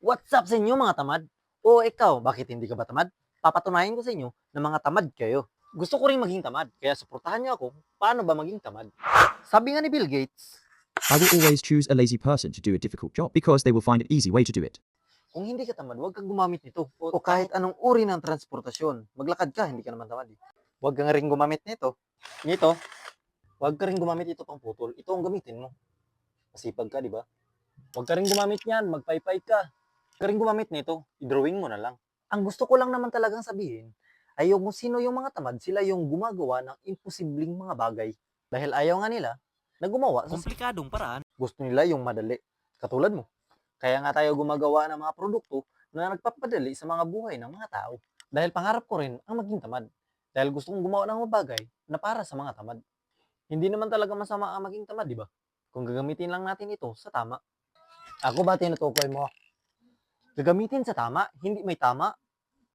What's up sa inyo mga tamad? O ikaw, bakit hindi ka ba tamad? Papatunayan ko sa inyo na mga tamad kayo. Gusto ko rin maging tamad, kaya suportahan niyo ako paano ba maging tamad. Sabi nga ni Bill Gates, I will always choose a lazy person to do a difficult job because they will find an easy way to do it. kung hindi ka tamad, huwag kang gumamit nito. O kahit anong uri ng transportasyon. Maglakad ka, hindi ka naman tamad. Huwag kang rin gumamit nito. Nito, huwag ka rin gumamit ito pang putol. Ito ang gamitin mo. Masipag ka, di ba? Huwag ka rin gumamit niyan, magpaypay ka. Huwag ka rin gumamit nito, i-drawing mo na lang. Ang gusto ko lang naman talagang sabihin ay yung kung sino yung mga tamad, sila yung gumagawa ng imposibleng mga bagay. Dahil ayaw nga nila na gumawa sa Komplikadong paraan. gusto nila yung madali. Katulad mo. Kaya nga tayo gumagawa ng mga produkto na nagpapadali sa mga buhay ng mga tao. Dahil pangarap ko rin ang maging tamad. Dahil gusto kong gumawa ng mga bagay na para sa mga tamad. Hindi naman talaga masama ang maging tamad, di ba? Kung gagamitin lang natin ito sa tama. Ako ba tinutukoy mo? Gagamitin sa tama, hindi may tama